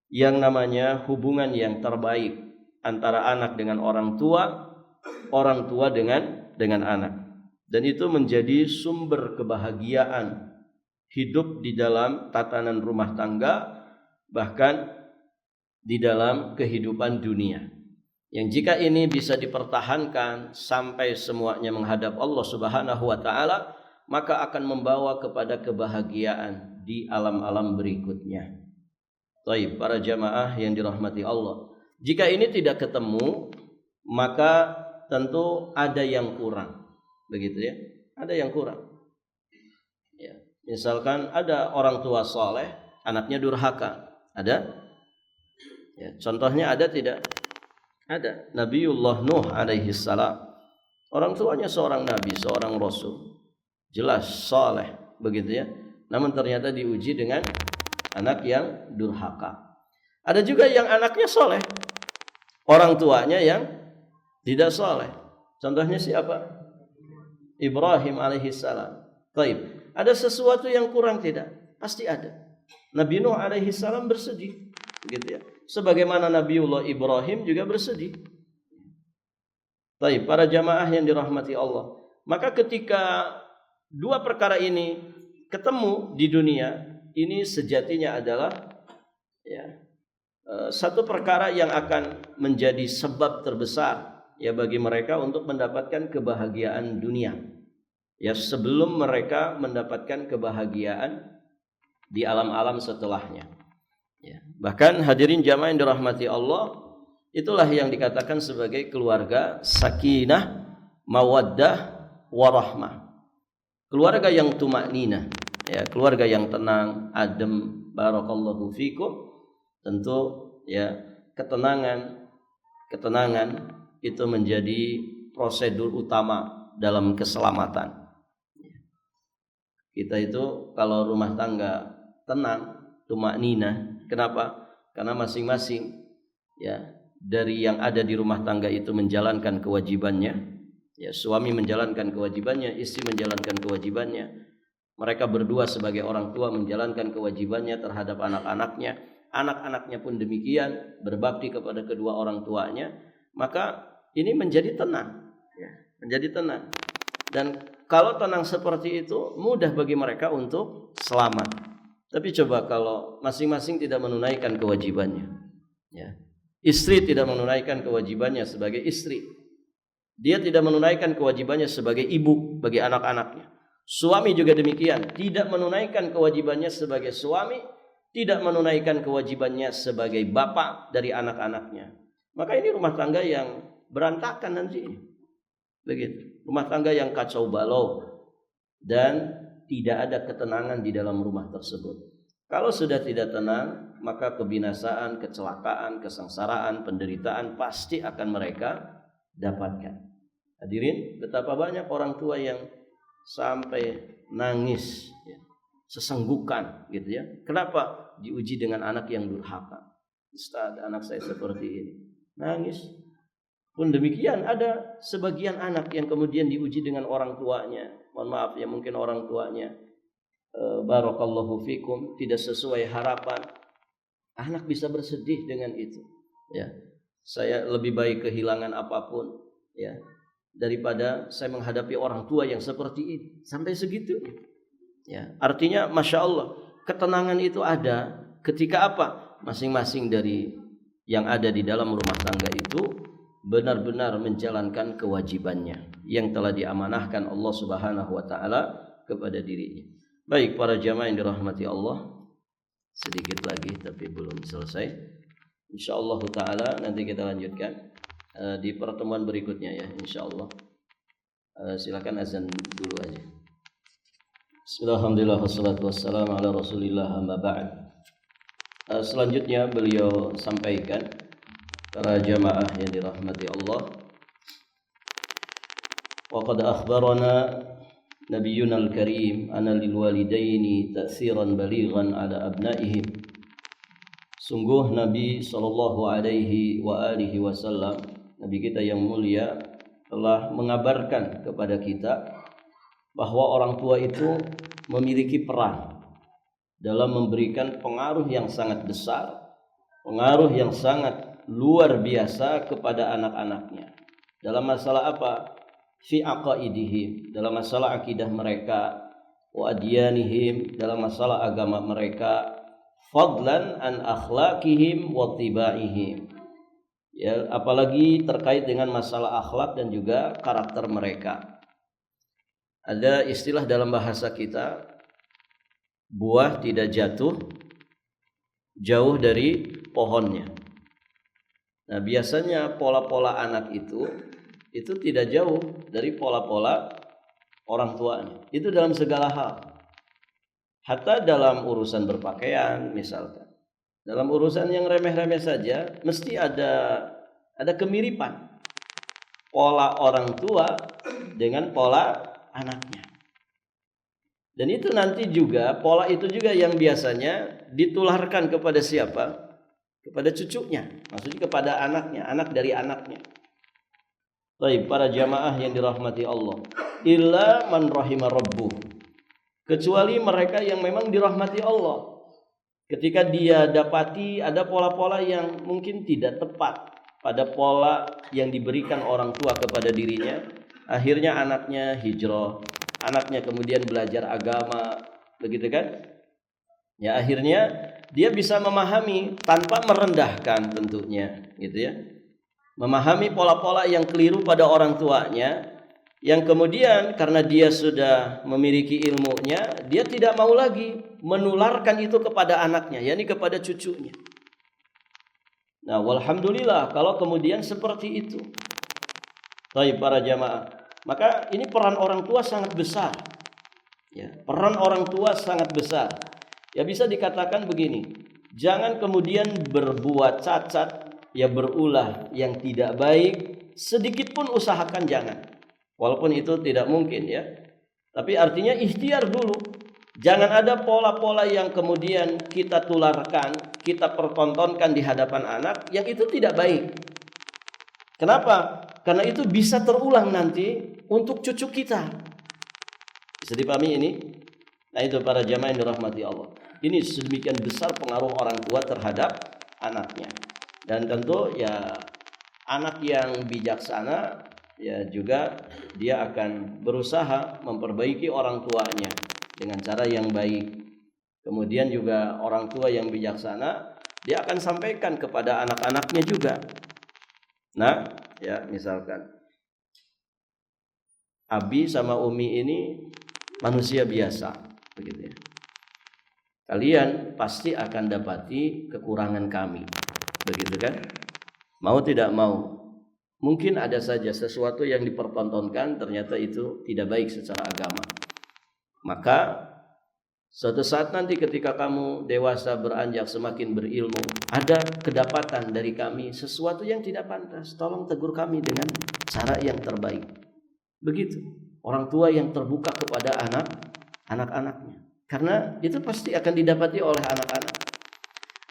yang namanya hubungan yang terbaik antara anak dengan orang tua dengan anak. Dan itu menjadi sumber kebahagiaan hidup di dalam tatanan rumah tangga, bahkan di dalam kehidupan dunia. Yang jika ini bisa dipertahankan sampai semuanya menghadap Allah Subhanahu wa taala, maka akan membawa kepada kebahagiaan di alam-alam berikutnya. Baik, para jamaah yang dirahmati Allah. Jika ini tidak ketemu, maka tentu ada yang kurang. Begitu ya, ada yang kurang. Ya, misalkan ada orang tua soleh, anaknya durhaka. Ada? Ya, contohnya ada tidak? Ada. Nabiullah Nuh alaihi salam. Orang tuanya seorang nabi, seorang rasul. Jelas soleh, begitu ya. Namun ternyata diuji dengan anak yang durhaka. Ada juga yang anaknya soleh, orang tuanya yang tidak soleh. Contohnya siapa? Ibrahim alaihissalam. Taib. Ada sesuatu yang kurang tidak? Pasti ada. Nabi Nuh alaihissalam bersedih, begitu ya. Sebagaimana Nabiullah Ibrahim juga bersedih. Taib. Para jamaah yang dirahmati Allah. Maka ketika dua perkara ini ketemu di dunia, ini sejatinya adalah ya, satu perkara yang akan menjadi sebab terbesar ya bagi mereka untuk mendapatkan kebahagiaan dunia. Ya, sebelum mereka mendapatkan kebahagiaan di alam-alam setelahnya. Ya, bahkan hadirin jamaah yang dirahmati Allah, itulah yang dikatakan sebagai keluarga sakinah, mawaddah, warahmah. Keluarga yang tumakninah. Ya, keluarga yang tenang, adem, barakallahu fikum. Tentu ya, ketenangan itu menjadi prosedur utama dalam keselamatan. Kita itu kalau rumah tangga tenang, tumakninah. Kenapa? Karena masing-masing ya dari yang ada di rumah tangga itu menjalankan kewajibannya. Ya, suami menjalankan kewajibannya, istri menjalankan kewajibannya. Mereka berdua sebagai orang tua menjalankan kewajibannya terhadap anak-anaknya. Anak-anaknya pun demikian, berbakti kepada kedua orang tuanya. Maka ini menjadi tenang, ya, menjadi tenang. Dan kalau tenang seperti itu, mudah bagi mereka untuk selamat. Tapi coba kalau masing-masing tidak menunaikan kewajibannya, ya. Istri tidak menunaikan kewajibannya sebagai istri, Dia tidak menunaikan kewajibannya sebagai ibu bagi anak-anaknya. Suami juga demikian, tidak menunaikan kewajibannya sebagai suami, tidak menunaikan kewajibannya sebagai bapak dari anak-anaknya. Maka ini rumah tangga yang berantakan nanti. Begitu. Rumah tangga yang kacau balau dan tidak ada ketenangan di dalam rumah tersebut. Kalau sudah tidak tenang, maka kebinasaan, kecelakaan, kesengsaraan, penderitaan pasti akan mereka dapatkan. Hadirin, betapa banyak orang tua yang sampai nangis, ya, sesenggukan gitu ya. Kenapa? Diuji dengan anak yang durhaka. Ustaz, anak saya seperti ini. Nangis. Pun demikian ada sebagian anak yang kemudian diuji dengan orang tuanya. Mohon maaf ya, mungkin orang tuanya barakallahu fikum tidak sesuai harapan. Anak bisa bersedih dengan itu. Ya, saya lebih baik kehilangan apapun, ya, daripada saya menghadapi orang tua yang seperti ini. Sampai segitu. Ya, artinya masya Allah, ketenangan itu ada ketika apa? Masing-masing dari yang ada di dalam rumah tangga itu benar-benar menjalankan kewajibannya yang telah diamanahkan Allah Subhanahu wa taala kepada dirinya. Baik para jamaah yang dirahmati Allah, sedikit lagi tapi belum selesai. Insyaallah taala nanti kita lanjutkan di pertemuan berikutnya ya, insyaallah. Silakan azan dulu aja. Bismillahirrahmanirrahim. Wassalatu wassalamu ala Rasulillah, amma ba'd. Selanjutnya beliau sampaikan, para jamaah yang dirahmati Allah, wa qad akhbarana Nabiyyuna al-Karim anna lil walidaini ta'siran balighan ala abnaihim. Sungguh Nabi sallallahu alaihi wa alihi wasallam, Nabi kita yang mulia, telah mengabarkan kepada kita bahwa orang tua itu memiliki peran dalam memberikan pengaruh yang sangat besar, pengaruh yang sangat luar biasa kepada anak-anaknya. Dalam masalah apa? Fi aqaidihim, dalam masalah akidah mereka, wa adyanihim, dalam masalah agama mereka, fadlan an akhlaqihim wa tibaihim. Ya, apalagi terkait dengan masalah akhlak dan juga karakter mereka. Ada istilah dalam bahasa kita, buah tidak jatuh jauh dari pohonnya. Nah, biasanya pola-pola anak itu tidak jauh dari pola-pola orang tuanya. Itu dalam segala hal. Hatta dalam urusan berpakaian misalkan. Dalam urusan yang remeh-remeh saja mesti ada kemiripan pola orang tua dengan pola anaknya. Dan itu nanti juga, pola itu juga yang biasanya ditularkan kepada siapa? Kepada cucunya, maksudnya kepada anaknya, anak dari anaknya. Baik, para jamaah yang dirahmati Allah, illa man rahima rabbuh, kecuali mereka yang memang dirahmati Allah. Ketika dia dapati ada pola-pola yang mungkin tidak tepat pada pola yang diberikan orang tua kepada dirinya, akhirnya anaknya hijrah, anaknya kemudian belajar agama, begitu kan? Ya, akhirnya dia bisa memahami tanpa merendahkan tentunya, gitu ya. Memahami pola-pola yang keliru pada orang tuanya, yang kemudian karena dia sudah memiliki ilmunya, dia tidak mau lagi menularkan itu kepada anaknya, yakni kepada cucunya. Nah, walhamdulillah kalau kemudian seperti itu. Baik para jamaah, maka ini peran orang tua sangat besar. Ya, peran orang tua sangat besar. Ya, bisa dikatakan begini, jangan kemudian berbuat cacat, ya berulah yang tidak baik, sedikit pun usahakan jangan. Walaupun itu tidak mungkin ya. Tapi artinya ikhtiar dulu. Jangan ada pola-pola yang kemudian kita tularkan, kita pertontonkan di hadapan anak yang itu tidak baik. Kenapa? Karena itu bisa terulang nanti untuk cucu kita. Bisa dipahami ini? Nah, itu para jamaah yang dirahmati Allah. Ini sedemikian besar pengaruh orang tua terhadap anaknya. Dan tentu ya anak yang bijaksana ya juga dia akan berusaha memperbaiki orang tuanya dengan cara yang baik. Kemudian juga orang tua yang bijaksana dia akan sampaikan kepada anak-anaknya juga. Nah, ya misalkan Abi sama Umi ini manusia biasa, begitu ya. Kalian pasti akan dapati kekurangan kami, begitu kan? Mau tidak mau, mungkin ada saja sesuatu yang dipertontonkan ternyata itu tidak baik secara agama. Maka suatu saat nanti ketika kamu dewasa beranjak semakin berilmu, ada kedapatan dari kami sesuatu yang tidak pantas, tolong tegur kami dengan cara yang terbaik. Begitu orang tua yang terbuka kepada anak-anaknya, karena itu pasti akan didapati oleh anak-anak.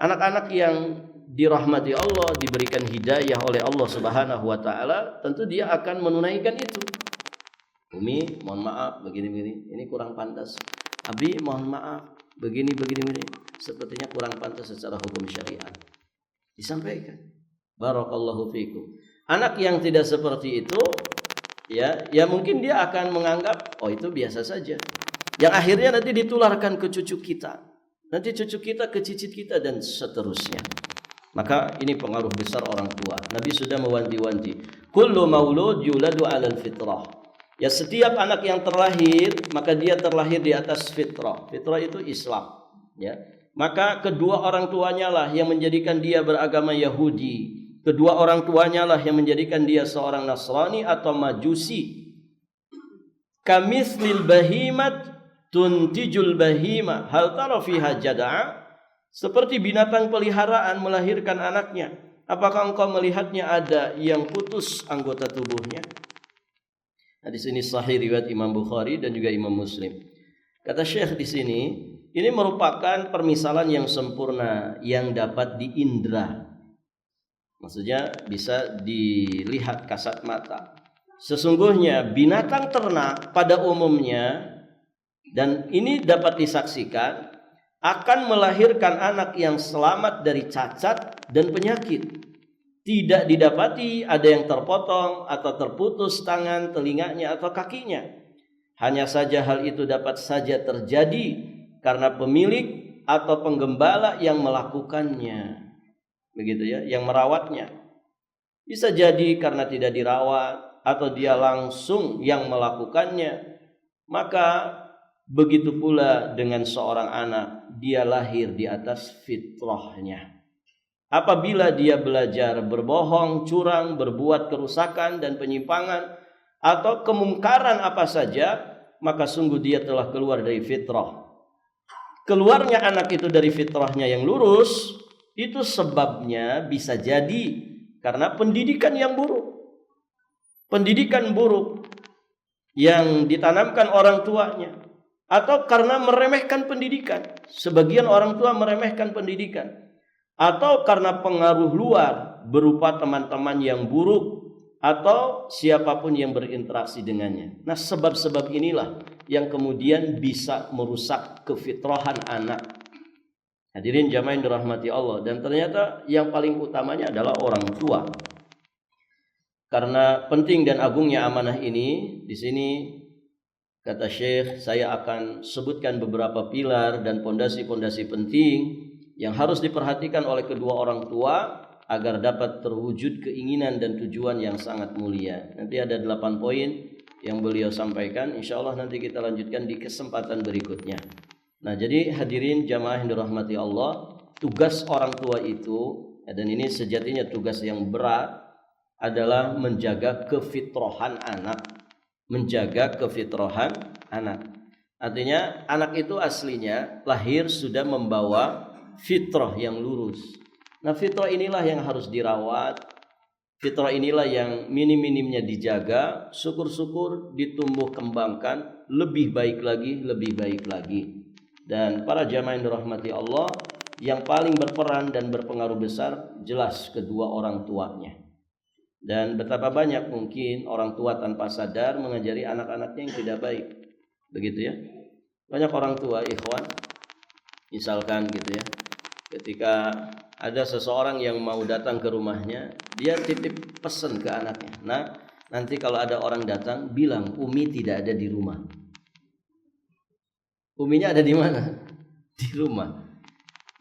Anak-anak yang dirahmati Allah, diberikan hidayah oleh Allah Subhanahu wa taala, tentu dia akan menunaikan itu. Umi, mohon maaf begini-begini, ini kurang pantas. Abi, mohon maaf begini. Sepertinya kurang pantas secara hukum syariat. Disampaikan. Barakallahu fiikum. Anak yang tidak seperti itu, ya mungkin dia akan menganggap itu biasa saja. Yang akhirnya nanti ditularkan ke cucu kita. Nanti cucu kita ke cicit kita dan seterusnya. Maka ini pengaruh besar orang tua. Nabi sudah mewanti-wanti. Kullu maulud yuladu 'alal fitrah. Ya, setiap anak yang terlahir maka dia terlahir di atas fitrah. Fitrah itu Islam, ya. Maka kedua orang tuanya lah yang menjadikan dia beragama Yahudi. Kedua orang tuanya lah yang menjadikan dia seorang Nasrani atau Majusi. Kamithlil bahimat tuntijul bahima hal tara fiha jada'a. Seperti binatang peliharaan melahirkan anaknya, apakah engkau melihatnya ada yang putus anggota tubuhnya? Nah, di sini sahih riwayat Imam Bukhari dan juga Imam Muslim. Kata Syekh di sini, ini merupakan permisalan yang sempurna yang dapat diindra. Maksudnya bisa dilihat kasat mata. Sesungguhnya binatang ternak pada umumnya, dan ini dapat disaksikan, akan melahirkan anak yang selamat dari cacat dan penyakit. Tidak didapati ada yang terpotong atau terputus tangan, telinganya atau kakinya. Hanya saja hal itu dapat saja terjadi karena pemilik atau penggembala yang melakukannya. Begitu ya, yang merawatnya. Bisa jadi karena tidak dirawat atau dia langsung yang melakukannya. Maka begitu pula dengan seorang anak, dia lahir di atas fitrahnya. Apabila dia belajar berbohong, curang, berbuat kerusakan dan penyimpangan atau kemungkaran apa saja, maka sungguh dia telah keluar dari fitrah. Keluarnya anak itu dari fitrahnya yang lurus, itu sebabnya bisa jadi karena pendidikan yang buruk. Pendidikan buruk yang ditanamkan orang tuanya, atau karena meremehkan pendidikan. Sebagian orang tua meremehkan pendidikan. Atau karena pengaruh luar berupa teman-teman yang buruk atau siapapun yang berinteraksi dengannya. Nah, sebab-sebab inilah yang kemudian bisa merusak kefitrahan anak. Hadirin jamaah yang dirahmati Allah, dan ternyata yang paling utamanya adalah orang tua. Karena penting dan agungnya amanah ini, di sini kata Syekh, saya akan sebutkan beberapa pilar dan pondasi-pondasi penting yang harus diperhatikan oleh kedua orang tua agar dapat terwujud keinginan dan tujuan yang sangat mulia. Nanti ada 8 poin yang beliau sampaikan. Insya Allah nanti kita lanjutkan di kesempatan berikutnya. Nah, jadi hadirin jamaah yang dirahmati Allah, tugas orang tua itu, dan ini sejatinya tugas yang berat, adalah menjaga kefitrahan anak. Menjaga kefitrahan anak. Artinya anak itu aslinya lahir sudah membawa fitrah yang lurus. Nah, fitrah inilah yang harus dirawat. Fitrah inilah yang minim-minimnya dijaga. Syukur-syukur ditumbuh kembangkan lebih baik lagi, lebih baik lagi. Dan para jamaah yang dirahmati Allah, yang paling berperan dan berpengaruh besar jelas kedua orang tuanya. Dan betapa banyak mungkin orang tua tanpa sadar mengajari anak-anaknya yang tidak baik. Begitu ya. Banyak orang tua, ikhwan, misalkan gitu ya, ketika ada seseorang yang mau datang ke rumahnya, dia titip pesan ke anaknya. Nah, nanti kalau ada orang datang, bilang Umi tidak ada di rumah. Uminya ada di mana? Di rumah.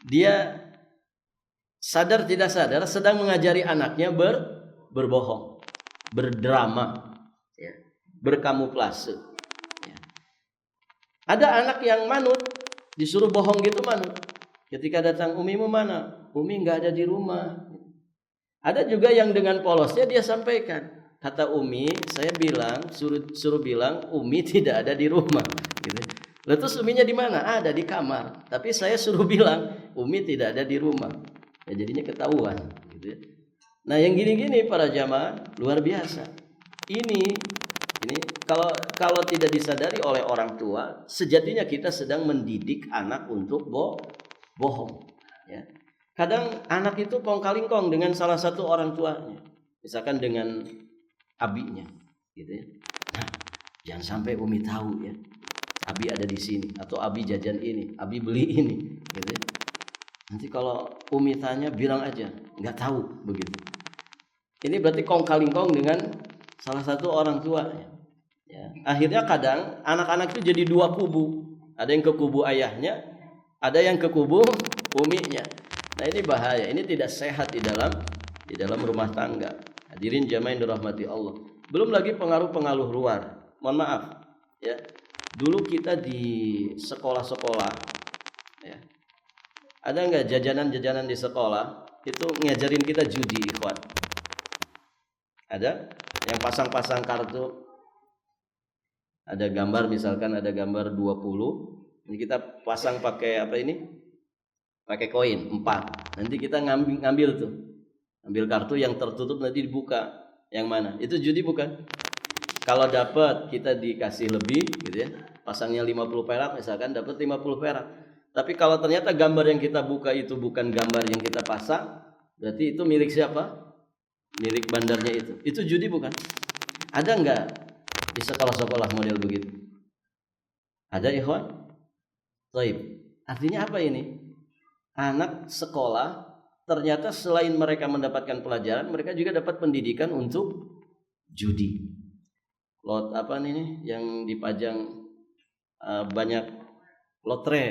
Dia sadar tidak sadar sedang mengajari anaknya berbohong, berdrama, ya. berkamuflase. Ya. Ada anak yang manut, disuruh bohong gitu manut. Ketika datang, umimu mana? Umi nggak ada di rumah. Ada juga yang dengan polosnya dia sampaikan, kata Umi, saya bilang suruh bilang Umi tidak ada di rumah. Gitu. Lalu terus Uminya di mana? Ada di kamar. Tapi saya suruh bilang Umi tidak ada di rumah. Ya, jadinya ketahuan. Gitu. Nah yang gini-gini para jamaah luar biasa. Ini kalau tidak disadari oleh orang tua, sejatinya kita sedang mendidik anak untuk bohong. Ya. Kadang anak itu kong-kalingkong dengan salah satu orang tuanya, misalkan dengan abinya, gitu ya. Nah, jangan sampai Umi tahu ya, Abi ada di sini, atau Abi jajan ini, Abi beli ini, gitu ya. Nanti kalau Umi tanya bilang aja nggak tahu begitu. Ini berarti kong-kalingkong dengan salah satu orang tuanya. Ya. Akhirnya kadang anak-anak itu jadi dua kubu. Ada yang ke kubu ayahnya, ada yang ke kubu uminya. Nah ini bahaya, ini tidak sehat di dalam rumah tangga. Hadirin jamaah yang dirahmati Allah. Belum lagi pengaruh-pengaruh luar. Mohon maaf, ya. Dulu kita di sekolah-sekolah, ya. Ada nggak jajanan-jajanan di sekolah itu ngajarin kita judi, ikhwan? Ada? Yang pasang-pasang kartu. Ada gambar, misalkan ada gambar 20. Ini kita pasang pakai apa ini? Pakai koin 4. Nanti kita ngambil tuh. Ambil kartu yang tertutup nanti dibuka. Yang mana? Itu judi bukan? Kalau dapat kita dikasih lebih gitu ya. Pasangnya 50 perak misalkan dapat 50 perak. Tapi kalau ternyata gambar yang kita buka itu bukan gambar yang kita pasang, berarti itu milik siapa? Milik bandarnya itu. Itu judi bukan? Ada enggak di sekolah-sekolah model begitu? Ada ikhwan? Baik. Artinya apa ini? Anak sekolah ternyata selain mereka mendapatkan pelajaran, mereka juga dapat pendidikan untuk judi. Lot apa nih yang dipajang banyak lotre,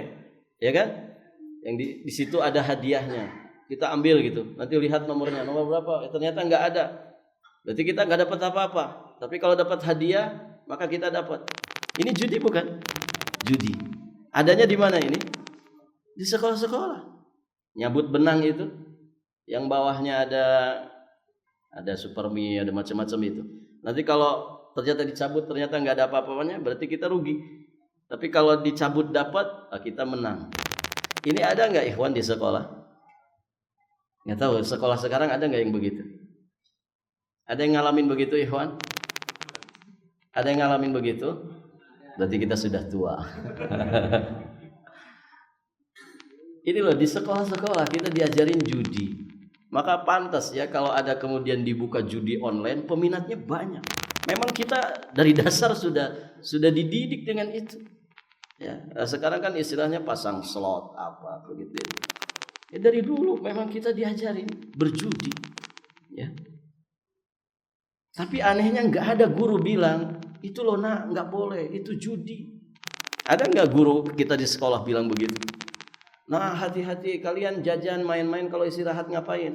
ya kan? Yang di situ ada hadiahnya. Kita ambil gitu. Nanti lihat nomornya, nomor berapa? Ternyata nggak ada. Berarti kita nggak dapat apa-apa. Tapi kalau dapat hadiah, maka kita dapat. Ini judi bukan? Judi. Adanya di mana ini? Di sekolah-sekolah. Nyabut benang itu, yang bawahnya ada supermi, ada macam-macam itu. Nanti kalau ternyata dicabut ternyata nggak ada apa-apanya, berarti kita rugi. Tapi kalau dicabut dapat, kita menang. Ini ada nggak ikhwan di sekolah? Nggak tahu. Sekolah sekarang ada nggak yang begitu? Ada yang ngalamin begitu ikhwan? Ada yang ngalamin begitu? Berarti kita sudah tua. Ini loh, di sekolah-sekolah kita diajarin judi. Maka pantas ya kalau ada kemudian dibuka judi online, peminatnya banyak. Memang kita dari dasar sudah dididik dengan itu. Ya, sekarang kan istilahnya pasang slot apa begitu. Ya, dari dulu memang kita diajarin berjudi. Ya. Tapi anehnya nggak ada guru bilang, itu loh nak nggak boleh, itu judi. Ada nggak guru kita di sekolah bilang begitu? Nah hati-hati kalian jajan main-main kalau istirahat ngapain?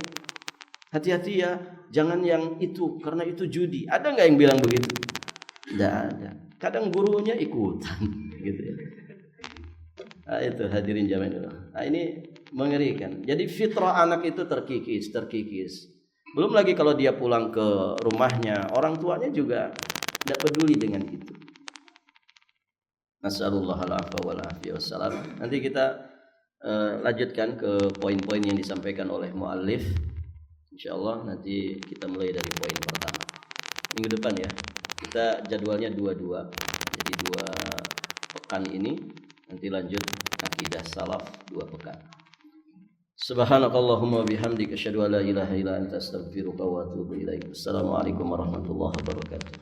Hati-hati ya, jangan yang itu karena itu judi. Ada nggak yang bilang begitu? Tidak ada. Kadang gurunya ikutan, gitu ya. Nah, itu hadirin jamaah dulu. Nah ini mengerikan. Jadi fitrah anak itu terkikis. Belum lagi kalau dia pulang ke rumahnya, orang tuanya juga tidak peduli dengan itu. Nasallallahu alaihi wa sallam. Nanti kita lanjutkan ke poin-poin yang disampaikan oleh muallif. Insyaallah nanti kita mulai dari poin pertama. Minggu depan ya. Kita jadwalnya 2-2. Jadi 2 pekan ini nanti lanjut akidah salaf 2 pekan. Subhanakallahumma bihamdika asyhadu an la ilaha illa anta astaghfiruka wa atubu ilaik. Assalamualaikum warahmatullahi wabarakatuh.